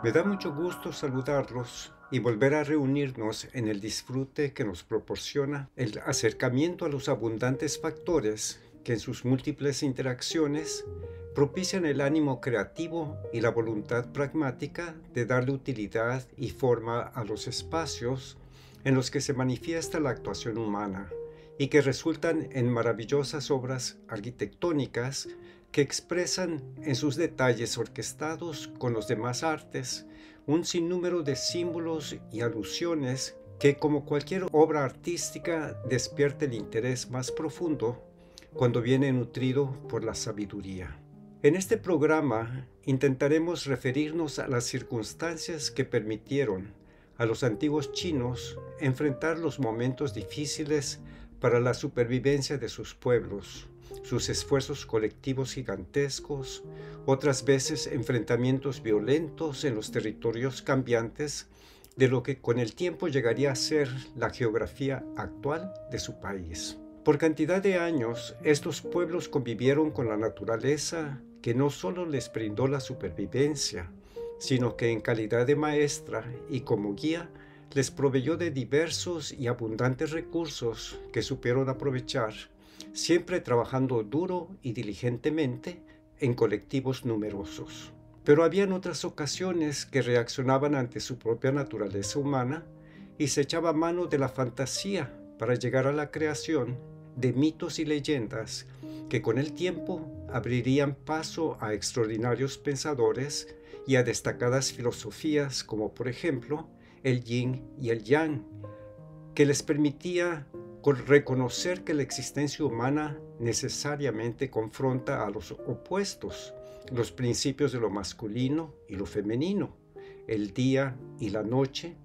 Me da mucho gusto saludarlos y volver a reunirnos en el disfrute que nos proporciona el acercamiento a los abundantes factores que en sus múltiples interacciones propician el ánimo creativo y la voluntad pragmática de darle utilidad y forma a los espacios en los que se manifiesta la actuación humana y que resultan en maravillosas obras arquitectónicas que expresan en sus detalles orquestados con los demás artes un sinnúmero de símbolos y alusiones que, como cualquier obra artística, despierta el interés más profundo cuando viene nutrido por la sabiduría. En este programa intentaremos referirnos a las circunstancias que permitieron a los antiguos chinos enfrentar los momentos difíciles para la supervivencia de sus pueblos, sus esfuerzos colectivos gigantescos, otras veces enfrentamientos violentos en los territorios cambiantes de lo que con el tiempo llegaría a ser la geografía actual de su país. Por cantidad de años, estos pueblos convivieron con la naturaleza que no solo les brindó la supervivencia, sino que en calidad de maestra y como guía les proveyó de diversos y abundantes recursos que supieron aprovechar, siempre trabajando duro y diligentemente en colectivos numerosos. Pero habían otras ocasiones que reaccionaban ante su propia naturaleza humana y se echaba mano de la fantasía para llegar a la creación de mitos y leyendas que con el tiempo abrirían paso a extraordinarios pensadores y a destacadas filosofías como por ejemplo el yin y el yang, que les permitía reconocer que la existencia humana necesariamente confronta a los opuestos, los principios de lo masculino y lo femenino, el día y la noche,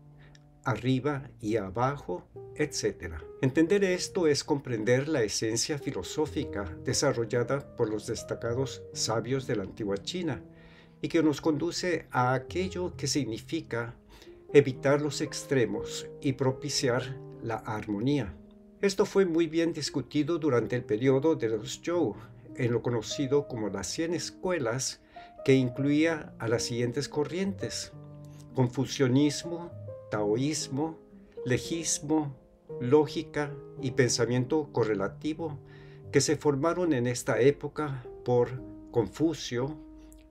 arriba y abajo, etc. Entender esto es comprender la esencia filosófica desarrollada por los destacados sabios de la antigua China y que nos conduce a aquello que significa evitar los extremos y propiciar la armonía. Esto fue muy bien discutido durante el periodo de los Zhou, en lo conocido como las 100 escuelas, que incluía a las siguientes corrientes: confucianismo, taoísmo, legismo, lógica y pensamiento correlativo, que se formaron en esta época por Confucio,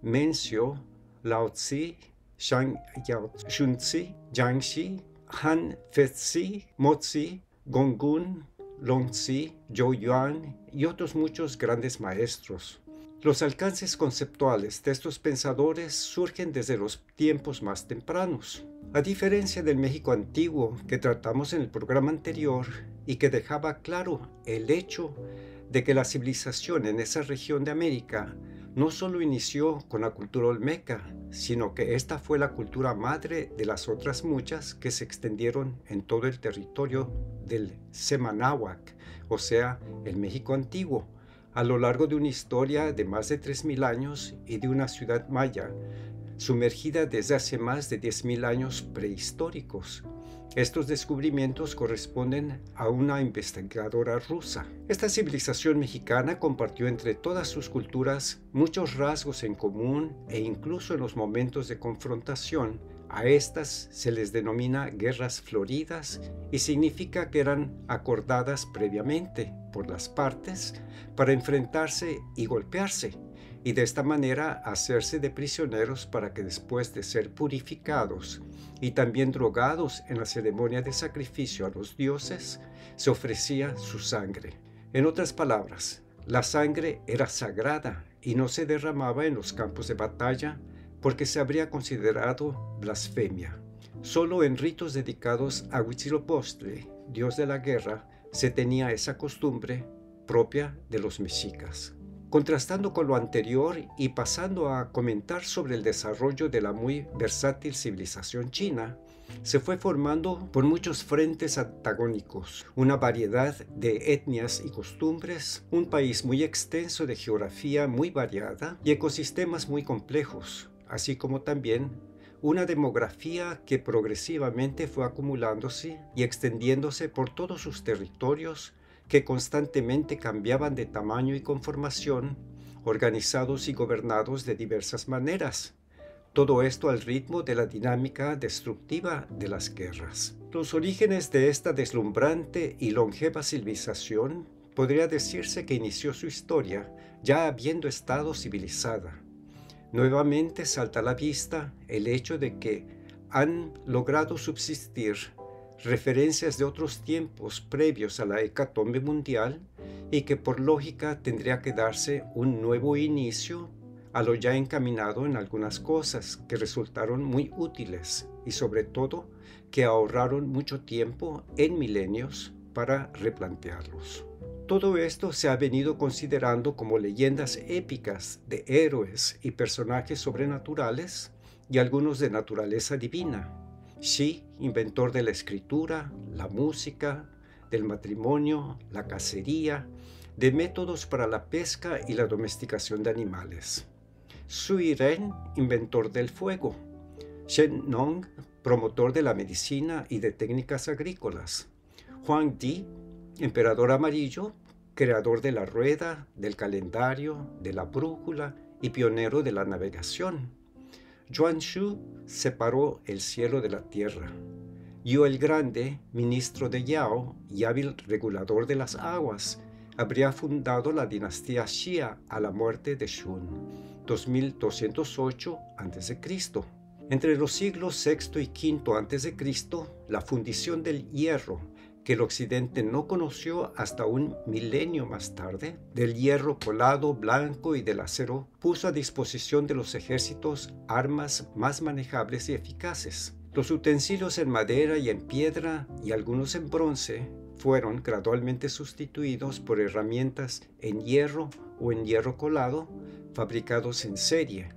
Mencio, Lao Tzu, Shang Yao Shunzi, Jiangxi, Han Feizi, Mozi, Gonggun, Longzi, Zhou Yuan y otros muchos grandes maestros. Los alcances conceptuales de estos pensadores surgen desde los tiempos más tempranos. A diferencia del México antiguo que tratamos en el programa anterior y que dejaba claro el hecho de que la civilización en esa región de América no solo inició con la cultura olmeca, sino que esta fue la cultura madre de las otras muchas que se extendieron en todo el territorio del Semanáhuac, o sea, el México antiguo, a lo largo de una historia de más de 3.000 años y de una ciudad maya, sumergida desde hace más de 10.000 años prehistóricos. Estos descubrimientos corresponden a una investigadora rusa. Esta civilización mexicana compartió entre todas sus culturas muchos rasgos en común e incluso en los momentos de confrontación. A estas se les denomina guerras floridas y significa que eran acordadas previamente por las partes para enfrentarse y golpearse, y de esta manera hacerse de prisioneros para que después de ser purificados y también drogados en la ceremonia de sacrificio a los dioses, se ofrecía su sangre. En otras palabras, la sangre era sagrada y no se derramaba en los campos de batalla porque se habría considerado blasfemia. Solo en ritos dedicados a Huitzilopochtli, dios de la guerra, se tenía esa costumbre propia de los mexicas. Contrastando con lo anterior y pasando a comentar sobre el desarrollo de la muy versátil civilización china, se fue formando por muchos frentes antagónicos, una variedad de etnias y costumbres, un país muy extenso de geografía muy variada y ecosistemas muy complejos, así como también una demografía que progresivamente fue acumulándose y extendiéndose por todos sus territorios, que constantemente cambiaban de tamaño y conformación, organizados y gobernados de diversas maneras, Todo esto al ritmo de la dinámica destructiva de las guerras. Los orígenes de esta deslumbrante y longeva civilización podría decirse que inició su historia ya habiendo estado civilizada. Nuevamente salta a la vista el hecho de que han logrado subsistir referencias de otros tiempos previos a la hecatombe mundial y que por lógica tendría que darse un nuevo inicio a lo ya encaminado en algunas cosas que resultaron muy útiles y sobre todo que ahorraron mucho tiempo en milenios para replantearlos. Todo esto se ha venido considerando como leyendas épicas de héroes y personajes sobrenaturales y algunos de naturaleza divina. Xi, inventor de la escritura, la música, del matrimonio, la cacería, de métodos para la pesca y la domesticación de animales. Sui Ren, inventor del fuego. Shen Nong, promotor de la medicina y de técnicas agrícolas. Huang Di, emperador amarillo, creador de la rueda, del calendario, de la brújula y pionero de la navegación. Yuan Shu separó el cielo de la tierra. Yu el Grande, ministro de Yao y hábil regulador de las aguas, habría fundado la dinastía Xia a la muerte de Shun, 2208 a.C. Entre los siglos VI y V a.C., la fundición del hierro, que el occidente no conoció hasta un milenio más tarde, del hierro colado, blanco y del acero, puso a disposición de los ejércitos armas más manejables y eficaces. Los utensilios en madera y en piedra y algunos en bronce fueron gradualmente sustituidos por herramientas en hierro o en hierro colado, fabricados en serie,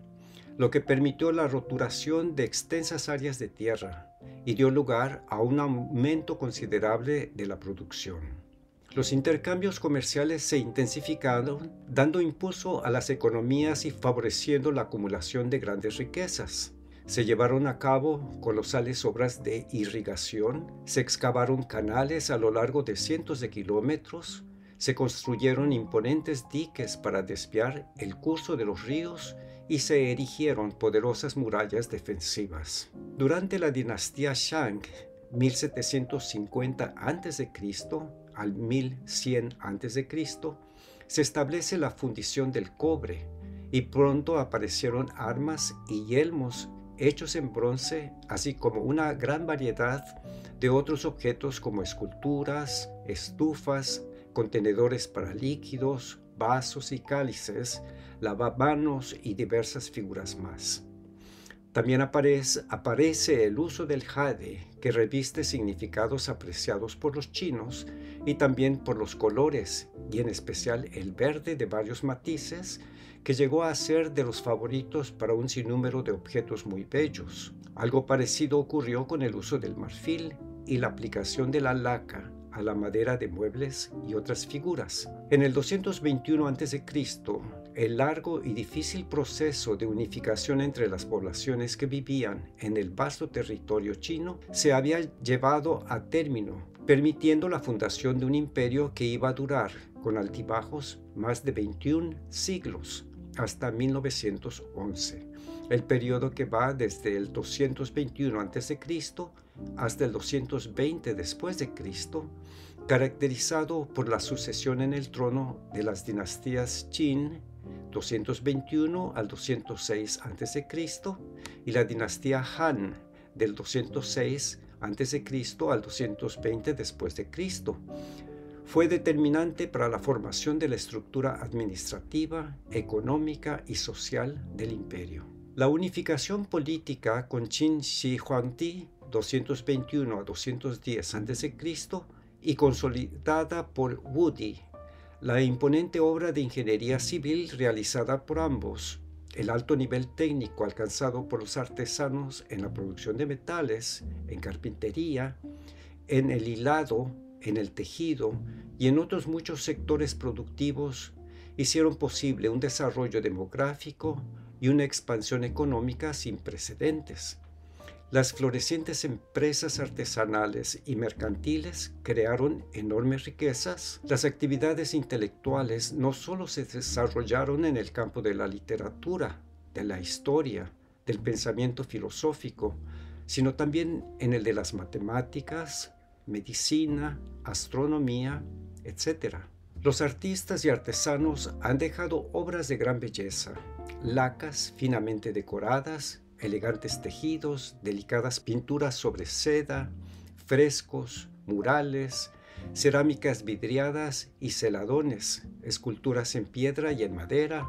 lo que permitió la roturación de extensas áreas de tierra y dio lugar a un aumento considerable de la producción. Los intercambios comerciales se intensificaron, dando impulso a las economías y favoreciendo la acumulación de grandes riquezas. Se llevaron a cabo colosales obras de irrigación, se excavaron canales a lo largo de cientos de kilómetros, se construyeron imponentes diques para desviar el curso de los ríos y se erigieron poderosas murallas defensivas. Durante la dinastía Shang, 1750 a.C. al 1100 a.C., se establece la fundición del cobre y pronto aparecieron armas y yelmos hechos en bronce, así como una gran variedad de otros objetos como esculturas, estufas, contenedores para líquidos, vasos y cálices, lavamanos y diversas figuras más. También aparece el uso del jade, que reviste significados apreciados por los chinos y también por los colores, y en especial el verde de varios matices, que llegó a ser de los favoritos para un sinnúmero de objetos muy bellos. Algo parecido ocurrió con el uso del marfil y la aplicación de la laca a la madera de muebles y otras figuras. En el 221 a.C., el largo y difícil proceso de unificación entre las poblaciones que vivían en el vasto territorio chino se había llevado a término, permitiendo la fundación de un imperio que iba a durar, con altibajos, más de 21 siglos, hasta 1911, el periodo que va desde el 221 a.C. hasta el 220 después de Cristo, caracterizado por la sucesión en el trono de las dinastías Qin, 221 al 206 a.C., y la dinastía Han, del 206 a.C. al 220 después de Cristo. Fue determinante para la formación de la estructura administrativa, económica y social del imperio. La unificación política con Qin Shi Huangdi, 221 a 210 a.C., y consolidada por Wu Di, la imponente obra de ingeniería civil realizada por ambos, el alto nivel técnico alcanzado por los artesanos en la producción de metales, en carpintería, en el hilado, en el tejido y en otros muchos sectores productivos, hicieron posible un desarrollo demográfico y una expansión económica sin precedentes. Las florecientes empresas artesanales y mercantiles crearon enormes riquezas. Las actividades intelectuales no solo se desarrollaron en el campo de la literatura, de la historia, del pensamiento filosófico, sino también en el de las matemáticas, medicina, astronomía, etc. Los artistas y artesanos han dejado obras de gran belleza, lacas finamente decoradas, elegantes tejidos, delicadas pinturas sobre seda, frescos, murales, cerámicas vidriadas y celadones, esculturas en piedra y en madera,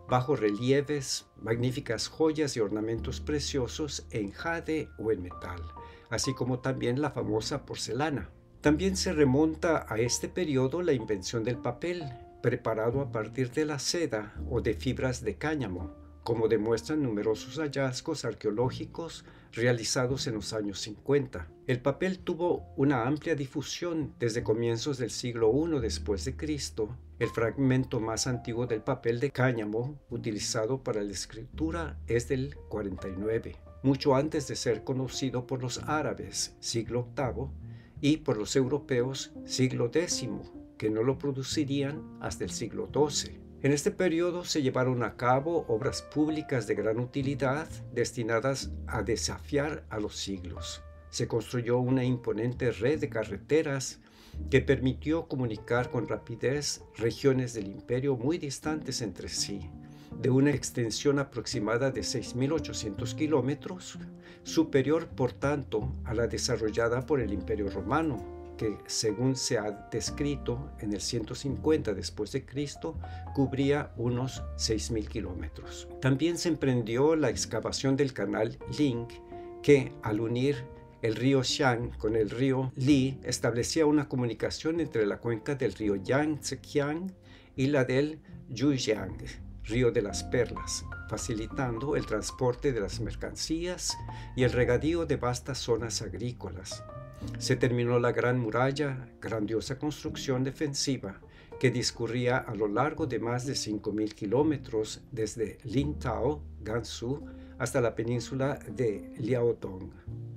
bajorrelieves, magníficas joyas y ornamentos preciosos en jade o en metal, así como también la famosa porcelana. También se remonta a este periodo la invención del papel, preparado a partir de la seda o de fibras de cáñamo, como demuestran numerosos hallazgos arqueológicos realizados en los años 50. El papel tuvo una amplia difusión desde comienzos del siglo I después de Cristo. El fragmento más antiguo del papel de cáñamo utilizado para la escritura es del 49, mucho antes de ser conocido por los árabes, siglo VIII, y por los europeos, siglo X, que no lo producirían hasta el siglo XII. En este periodo se llevaron a cabo obras públicas de gran utilidad destinadas a desafiar a los siglos. Se construyó una imponente red de carreteras que permitió comunicar con rapidez regiones del imperio muy distantes entre sí, de una extensión aproximada de 6.800 kilómetros, superior por tanto a la desarrollada por el Imperio Romano, que según se ha descrito en el 150 después de Cristo, cubría unos 6.000 kilómetros. También se emprendió la excavación del canal Ling, que al unir el río Xiang con el río Li establecía una comunicación entre la cuenca del río Yangtze-Kiang y la del Yujiang, río de las perlas, facilitando el transporte de las mercancías y el regadío de vastas zonas agrícolas. Se terminó la Gran Muralla, grandiosa construcción defensiva que discurría a lo largo de más de 5.000 kilómetros desde Lintao, Gansu, hasta la península de Liaodong.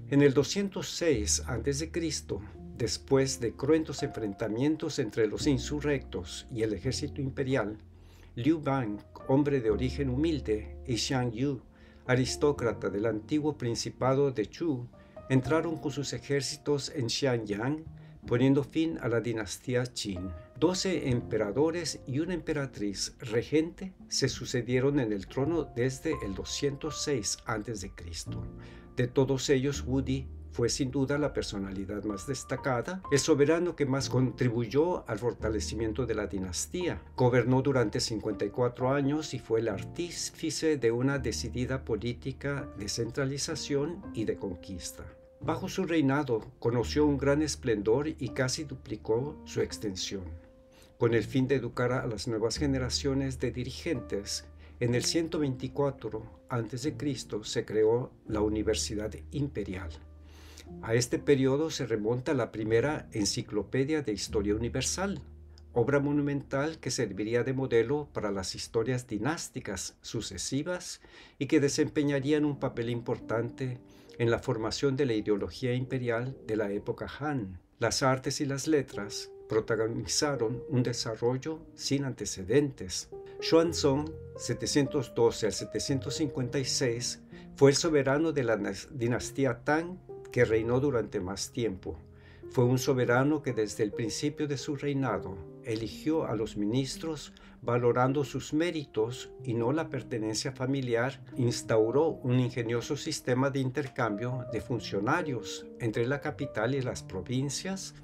En el 206 a.C., después de cruentos enfrentamientos entre los insurrectos y el ejército imperial, Liu Bang, hombre de origen humilde, y Xiang Yu, aristócrata del antiguo principado de Chu, entraron con sus ejércitos en Xianyang, poniendo fin a la dinastía Qin. 12 emperadores y una emperatriz regente se sucedieron en el trono desde el 206 a.C. De todos ellos, Wu Di fue sin duda la personalidad más destacada, el soberano que más contribuyó al fortalecimiento de la dinastía. Gobernó durante 54 años y fue el artífice de una decidida política de centralización y de conquista. Bajo su reinado conoció un gran esplendor y casi duplicó su extensión. Con el fin de educar a las nuevas generaciones de dirigentes, en el 124 a.C. se creó la Universidad Imperial. A este periodo se remonta la primera enciclopedia de historia universal, obra monumental que serviría de modelo para las historias dinásticas sucesivas y que desempeñarían un papel importante en la formación de la ideología imperial de la época Han. Las artes y las letras protagonizaron un desarrollo sin antecedentes. Xuanzong, 712 al 756, fue el soberano de la dinastía Tang que reinó durante más tiempo. Fue un soberano que desde el principio de su reinado eligió a los ministros valorando sus méritos y no la pertenencia familiar. Instauró un ingenioso sistema de intercambio de funcionarios entre la capital y las provincias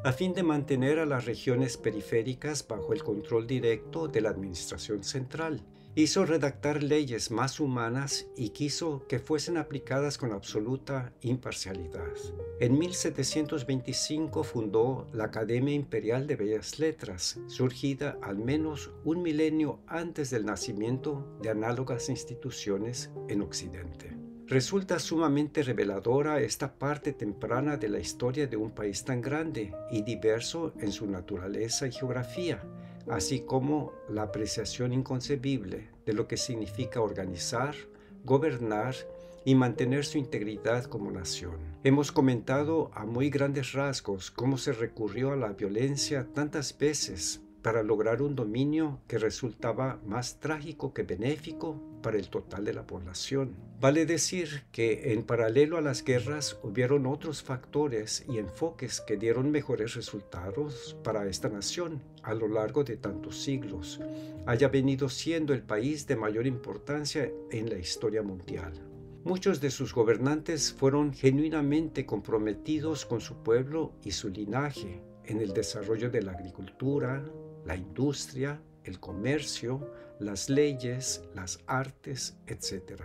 a fin de mantener a las regiones periféricas bajo el control directo de la administración central. Hizo redactar leyes más humanas y quiso que fuesen aplicadas con absoluta imparcialidad. En 1725 fundó la Academia Imperial de Bellas Letras, surgida al menos un milenio antes del nacimiento de análogas instituciones en Occidente. Resulta sumamente reveladora esta parte temprana de la historia de un país tan grande y diverso en su naturaleza y geografía, así como la apreciación inconcebible de lo que significa organizar, gobernar y mantener su integridad como nación. Hemos comentado a muy grandes rasgos cómo se recurrió a la violencia tantas veces para lograr un dominio que resultaba más trágico que benéfico para el total de la población. Vale decir que en paralelo a las guerras hubieron otros factores y enfoques que dieron mejores resultados para esta nación a lo largo de tantos siglos, haya venido siendo el país de mayor importancia en la historia mundial. Muchos de sus gobernantes fueron genuinamente comprometidos con su pueblo y su linaje en el desarrollo de la agricultura, la industria, el comercio, las leyes, las artes, etc.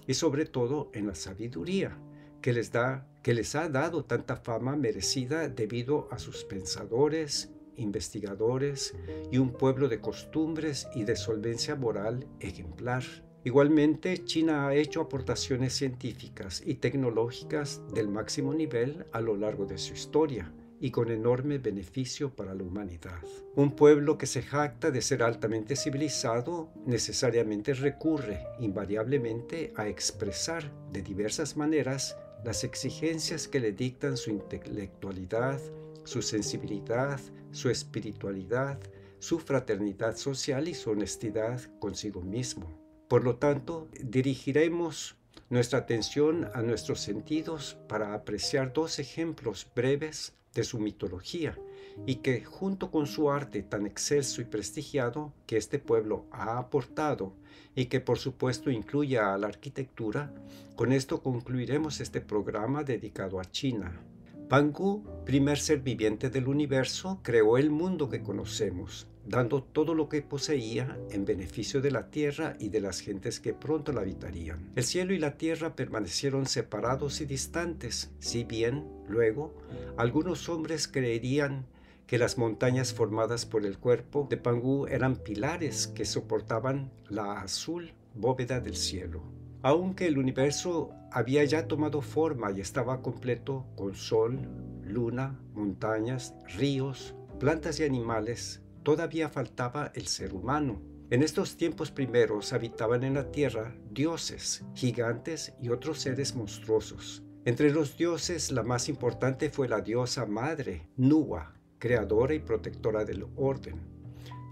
Y sobre todo en la sabiduría, que les ha dado tanta fama merecida debido a sus pensadores, investigadores y un pueblo de costumbres y de solvencia moral ejemplar. Igualmente, China ha hecho aportaciones científicas y tecnológicas del máximo nivel a lo largo de su historia y con enorme beneficio para la humanidad. Un pueblo que se jacta de ser altamente civilizado necesariamente recurre invariablemente a expresar de diversas maneras las exigencias que le dictan su intelectualidad, su sensibilidad, su espiritualidad, su fraternidad social y su honestidad consigo mismo. Por lo tanto, dirigiremos nuestra atención a nuestros sentidos para apreciar dos ejemplos breves de su mitología y que, junto con su arte tan excelso y prestigiado que este pueblo ha aportado y que por supuesto incluye a la arquitectura, con esto concluiremos este programa dedicado a China. Pangu, primer ser viviente del universo, creó el mundo que conocemos, dando todo lo que poseía en beneficio de la tierra y de las gentes que pronto la habitarían. El cielo y la tierra permanecieron separados y distantes, si bien, luego, algunos hombres creerían que las montañas formadas por el cuerpo de Pangu eran pilares que soportaban la azul bóveda del cielo. Aunque el universo había ya tomado forma y estaba completo con sol, luna, montañas, ríos, plantas y animales, todavía faltaba el ser humano. En estos tiempos primeros habitaban en la tierra dioses, gigantes y otros seres monstruosos. Entre los dioses, la más importante fue la diosa madre, Nuwa, creadora y protectora del orden.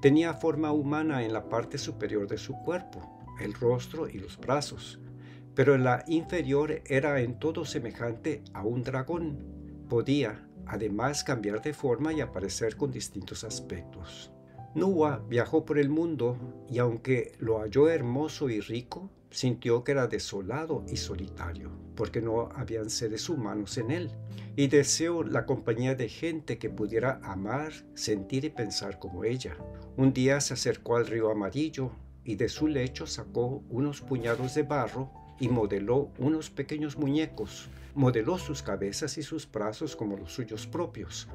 Tenía forma humana en la parte superior de su cuerpo, el rostro y los brazos, pero en la inferior era en todo semejante a un dragón. Podía, además, cambiar de forma y aparecer con distintos aspectos. Nuwa viajó por el mundo y aunque lo halló hermoso y rico, sintió que era desolado y solitario, porque no habían seres humanos en él, y deseó la compañía de gente que pudiera amar, sentir y pensar como ella. Un día se acercó al río amarillo y de su lecho sacó unos puñados de barro y modeló unos pequeños muñecos. Modeló sus cabezas y sus brazos como los suyos propios,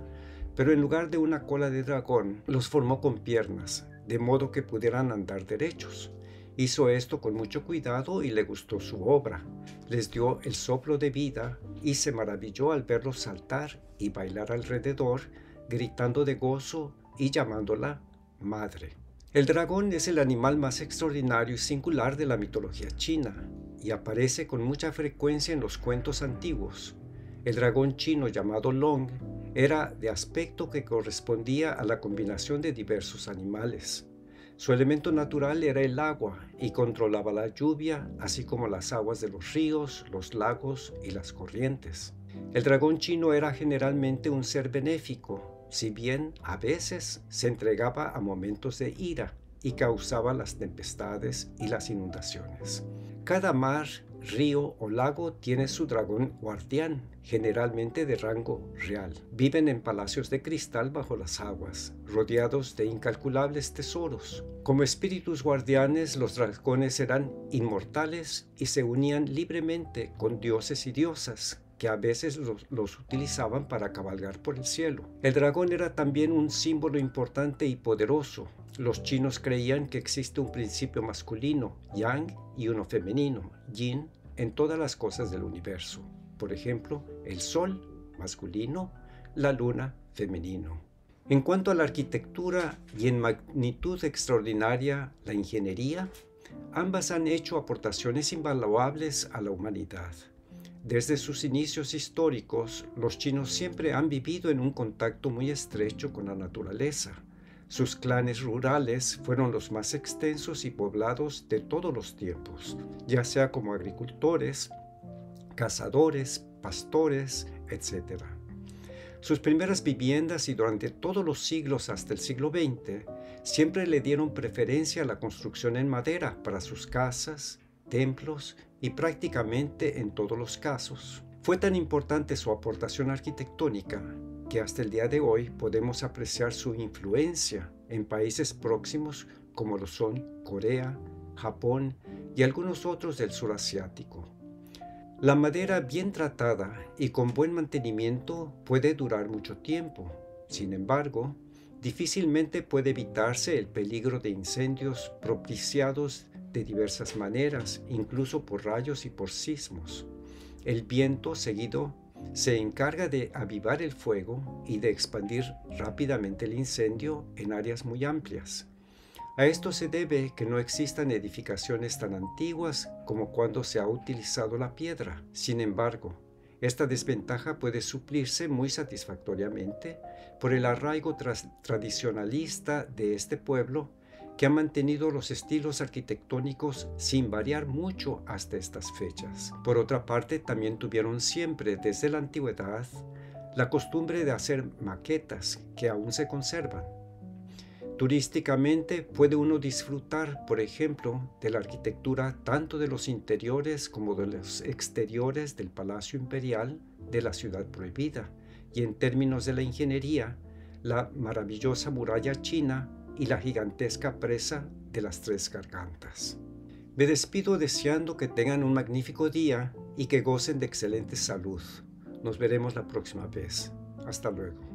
pero en lugar de una cola de dragón, los formó con piernas, de modo que pudieran andar derechos. Hizo esto con mucho cuidado y le gustó su obra. Les dio el soplo de vida y se maravilló al verlos saltar y bailar alrededor, gritando de gozo y llamándola madre. El dragón es el animal más extraordinario y singular de la mitología china y aparece con mucha frecuencia en los cuentos antiguos. El dragón chino llamado Long era de aspecto que correspondía a la combinación de diversos animales. Su elemento natural era el agua y controlaba la lluvia, así como las aguas de los ríos, los lagos y las corrientes. El dragón chino era generalmente un ser benéfico, si bien a veces se entregaba a momentos de ira y causaba las tempestades y las inundaciones. Cada mar, río o lago tiene su dragón guardián, generalmente de rango real. Viven en palacios de cristal bajo las aguas, rodeados de incalculables tesoros. Como espíritus guardianes, los dragones eran inmortales y se unían libremente con dioses y diosas, que a veces los utilizaban para cabalgar por el cielo. El dragón era también un símbolo importante y poderoso. Los chinos creían que existe un principio masculino, yang, y uno femenino, yin, en todas las cosas del universo. Por ejemplo, el sol, masculino, la luna, femenino. En cuanto a la arquitectura y en magnitud extraordinaria la ingeniería, ambas han hecho aportaciones invaluables a la humanidad. Desde sus inicios históricos, los chinos siempre han vivido en un contacto muy estrecho con la naturaleza. Sus clanes rurales fueron los más extensos y poblados de todos los tiempos, ya sea como agricultores, cazadores, pastores, etc. Sus primeras viviendas y durante todos los siglos hasta el siglo XX siempre le dieron preferencia a la construcción en madera para sus casas, templos y prácticamente en todos los casos. Fue tan importante su aportación arquitectónica que hasta el día de hoy podemos apreciar su influencia en países próximos como lo son Corea, Japón y algunos otros del sur asiático. La madera bien tratada y con buen mantenimiento puede durar mucho tiempo. Sin embargo, difícilmente puede evitarse el peligro de incendios propiciados de diversas maneras, incluso por rayos y por sismos. El viento seguido se encarga de avivar el fuego y de expandir rápidamente el incendio en áreas muy amplias. A esto se debe que no existan edificaciones tan antiguas como cuando se ha utilizado la piedra. Sin embargo, esta desventaja puede suplirse muy satisfactoriamente por el arraigo tradicionalista de este pueblo que ha mantenido los estilos arquitectónicos sin variar mucho hasta estas fechas. Por otra parte, también tuvieron siempre desde la antigüedad la costumbre de hacer maquetas que aún se conservan. Turísticamente puede uno disfrutar, por ejemplo, de la arquitectura tanto de los interiores como de los exteriores del Palacio Imperial de la Ciudad Prohibida, y en términos de la ingeniería, la maravillosa muralla china y la gigantesca presa de las Tres Gargantas. Me despido deseando que tengan un magnífico día y que gocen de excelente salud. Nos veremos la próxima vez. Hasta luego.